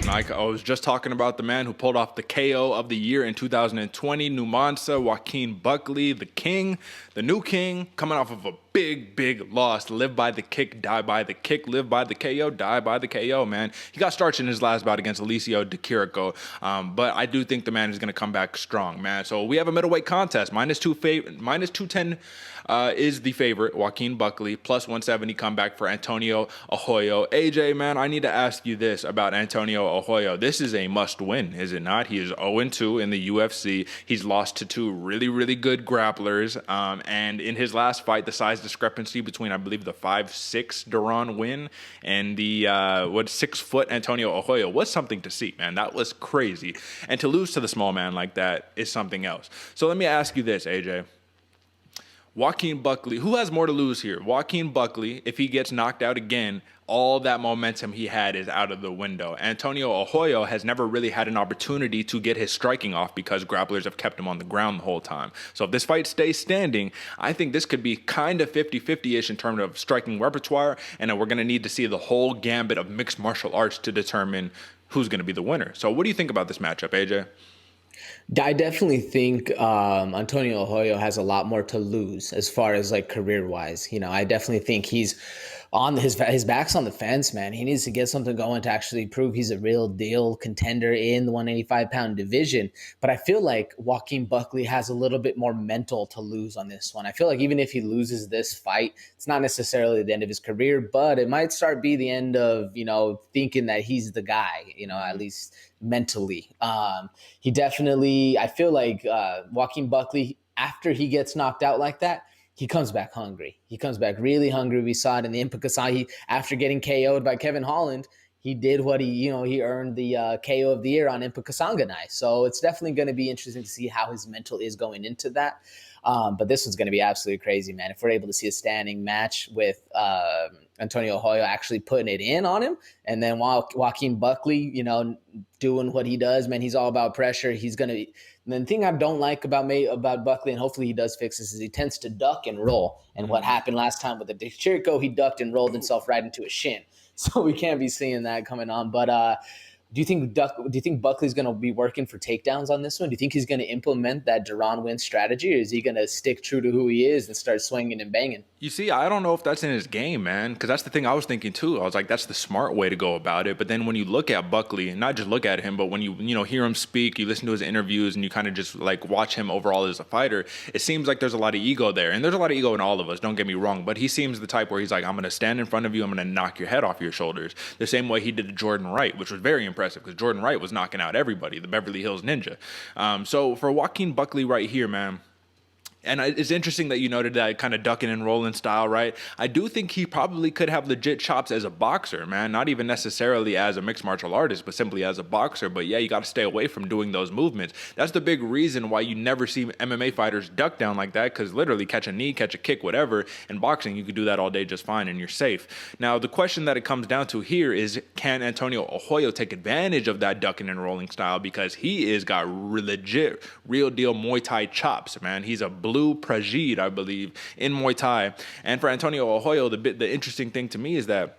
I was just talking about the man who pulled off the KO of the year in 2020, Numansa, Joaquin Buckley, the king, the new king, coming off of a big loss. Live by the kick, die by the kick, live by the KO, die by the KO, man. He got starched in his last bout against Alicio Di Chirico, but I do think the man is going to come back strong, man. So we have a middleweight contest. Minus 210 is the favorite, Joaquin Buckley, plus 170 comeback for Antonio Arroyo. AJ, man, I need to ask you this about Antonio Arroyo. This is a must-win, is it not? He is 0-2 in the UFC. He's lost to two really good grapplers, and in his last fight, the size discrepancy between, I believe, the 5'6" Duran win and the 6-foot Antonio Arroyo was something to see, man. That was crazy. And to lose to the small man like that is something else. So let me ask you this, AJ. Joaquin Buckley, who has more to lose here? Joaquin Buckley, if he gets knocked out again, all that momentum he had is out of the window. Antonio Arroyo has never really had an opportunity to get his striking off because grapplers have kept him on the ground the whole time. So if this fight stays standing, I think this could be kind of 50-50-ish in terms of striking repertoire, and then we're going to need to see the whole gambit of mixed martial arts to determine who's going to be the winner. So what do you think about this matchup, AJ? I definitely think Antonio Arroyo has a lot more to lose as far as like career wise. I definitely think he's on his back's on the fence, man. He needs to get something going to actually prove he's a real deal contender in the 185-pound division. But I feel like Joaquin Buckley has a little bit more mental to lose on this one. I feel like even if he loses this fight, it's not necessarily the end of his career, but it might be the end of, thinking that he's the guy, at least mentally. He definitely, I feel like Joaquin Buckley, after he gets knocked out like that, he comes back hungry. He comes back really hungry. We saw it in the Impa after getting KO'd by Kevin Holland. He did what he earned the KO of the year on Impa Kasanganai. So it's definitely going to be interesting to see how his mental is going into that. But this one's going to be absolutely crazy, man. If we're able to see a standing match with Antonio Arroyo actually putting it in on him, and then while Joaquin Buckley, doing what he does, man, he's all about pressure. He's going to. And the thing I don't like about Buckley, and hopefully he does fix this, is he tends to duck and roll. And what happened last time with the Di Chirico, he ducked and rolled himself right into a shin. So we can't be seeing that coming on. But do you think Buckley's going to be working for takedowns on this one? Do you think he's going to implement that Duran win strategy, or is he going to stick true to who he is and start swinging and banging? You see, I don't know if that's in his game, man, because that's the thing I was thinking too. I was like, that's the smart way to go about it. But then when you look at Buckley, and not just look at him, but when you hear him speak, you listen to his interviews, and you kind of just like watch him overall as a fighter, it seems like there's a lot of ego there. And there's a lot of ego in all of us, don't get me wrong. But he seems the type where he's like, I'm going to stand in front of you, I'm going to knock your head off your shoulders. The same way he did to Jordan Wright, which was very impressive because Jordan Wright was knocking out everybody, the Beverly Hills Ninja. So for Joaquin Buckley right here, man, and it's interesting that you noted that kind of ducking and rolling style, right? I do think he probably could have legit chops as a boxer, man. Not even necessarily as a mixed martial artist, but simply as a boxer. But yeah, you got to stay away from doing those movements. That's the big reason why you never see MMA fighters duck down like that, because literally catch a knee, catch a kick, whatever. In boxing, you could do that all day just fine and you're safe. Now, the question that it comes down to here is, can Antonio Arroyo take advantage of that ducking and rolling style? Because he is got legit, real deal Muay Thai chops, man. He's a blue Prajid, I believe, in Muay Thai. And for Antonio Arroyo, the interesting thing to me is that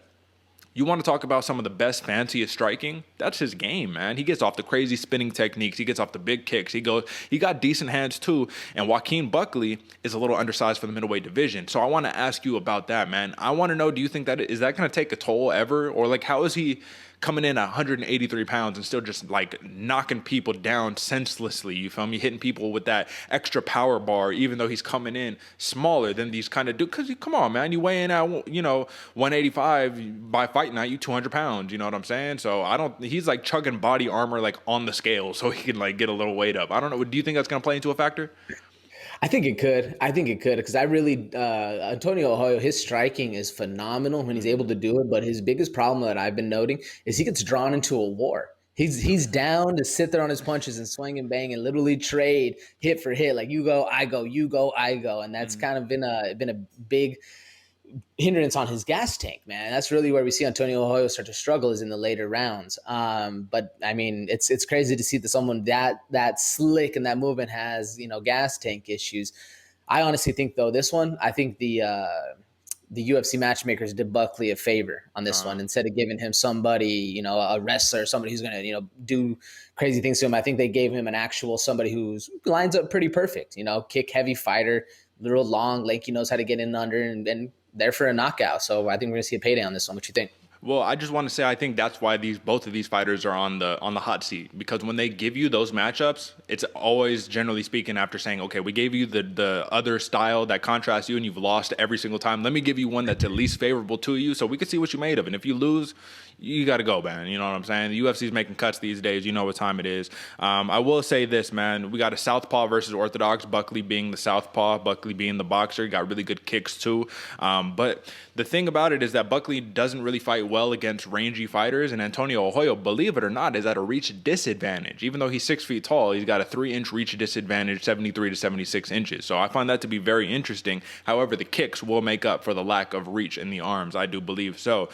you want to talk about some of the best, fanciest striking? That's his game, man. He gets off the crazy spinning techniques. He gets off the big kicks. He got decent hands too. And Joaquin Buckley is a little undersized for the middleweight division. So I want to ask you about that, man. I want to know, do you think that is that going to take a toll ever? Or like, how is he coming in at 183 pounds and still just like knocking people down senselessly? You feel me? Hitting people with that extra power bar, even though he's coming in smaller than these kind of dudes. Because come on, man, you weigh in at 185 by fight night, you 200 pounds. You know what I'm saying? So he's like chugging body armor like on the scale so he can like get a little weight up. I don't know. Do you think that's going to play into a factor? I think it could because I really Antonio Arroyo, his striking is phenomenal when he's able to do it. But his biggest problem that I've been noting is he gets drawn into a war. He's down to sit there on his punches and swing and bang and literally trade hit for hit, like you go, I go, you go, I go, and that's kind of been a big hindrance on his gas tank, man. That's really where we see Antonio Arroyo start to struggle, is in the later rounds. But I mean, it's crazy to see that someone that slick and that movement has gas tank issues. I honestly think though this one, I think the the UFC matchmakers did Buckley a favor on this one. Instead of giving him somebody, a wrestler, somebody who's going to, do crazy things to him. I think they gave him an actual somebody who's lines up pretty perfect, kick heavy fighter, real long, lanky, knows how to get in under and there for a knockout. So I think we're going to see a payday on this one. What you think? Well, I just want to say I think that's why both of these fighters are on the hot seat, because when they give you those matchups, it's always, generally speaking, after saying, okay, we gave you the other style that contrasts you and you've lost every single time. Let me give you one that's at least favorable to you so we can see what you made of. And if you lose, you got to go, man. You know what I'm saying? The UFC's making cuts these days. You know what time it is. I will say this, man. We got a southpaw versus orthodox. Buckley being the southpaw, Buckley being the boxer. He got really good kicks too. But the thing about it is that Buckley doesn't really fight well against rangy fighters, and Antonio Arroyo, believe it or not, is at a reach disadvantage. Even though he's 6 feet tall, he's got a 3-inch reach disadvantage, 73 to 76 inches. So I find that to be very interesting. However, the kicks will make up for the lack of reach in the arms. I do believe so.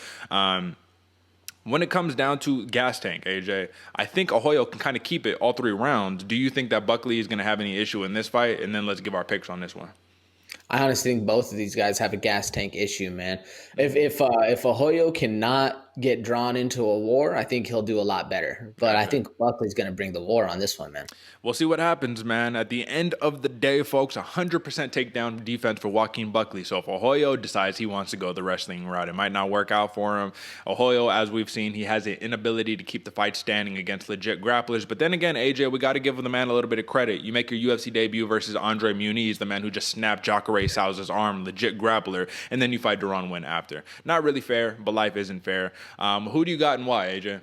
When it comes down to gas tank, AJ, I think Arroyo can kind of keep it all 3 rounds. Do you think that Buckley is going to have any issue in this fight? And then let's give our picks on this one. I honestly think both of these guys have a gas tank issue, man. If Arroyo cannot get drawn into a war, I think he'll do a lot better. But I think Buckley's going to bring the war on this one, man. We'll see what happens, man. At the end of the day, folks, 100% takedown defense for Joaquin Buckley. So if Arroyo decides he wants to go the wrestling route, it might not work out for him. Arroyo, as we've seen, he has an inability to keep the fight standing against legit grapplers. But then again, AJ, we got to give the man a little bit of credit. You make your UFC debut versus Andre Muniz, the man who just snapped Jacare Souza's arm, legit grappler, and then you fight Deron Wynn after. Not really fair, but life isn't fair. Who do you got and why, AJ?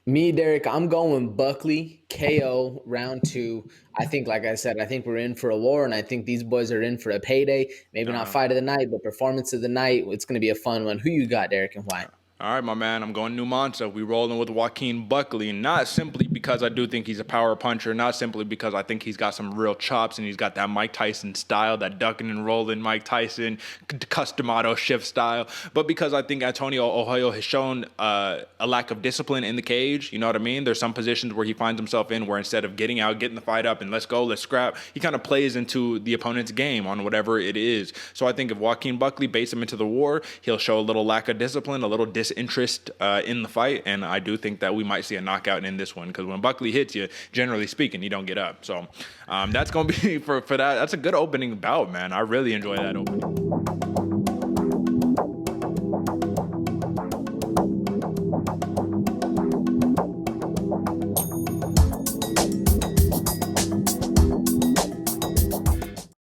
Me, Derek, I'm going Buckley, KO, round 2. I think, like I said, I think we're in for a war, and I think these boys are in for a payday. Maybe not fight of the night, but performance of the night. It's going to be a fun one. Who you got, Derek, and why? All right, my man, I'm going New Monza. We rolling with Joaquin Buckley, not simply because I do think he's a power puncher, not simply because I think he's got some real chops and he's got that Mike Tyson style, that ducking and rolling Mike Tyson, custom auto shift style, but because I think Antonio Arroyo has shown a lack of discipline in the cage. You know what I mean? There's some positions where he finds himself in where instead of getting out, getting the fight up and let's go, let's scrap, he kind of plays into the opponent's game on whatever it is. So I think if Joaquin Buckley baits him into the war, he'll show a little lack of discipline, a little disinterest in the fight, and I do think that we might see a knockout in this one, because when Buckley hits you, generally speaking, you don't get up. So that's going to be for that. That's a good opening bout, man. I really enjoy that opening.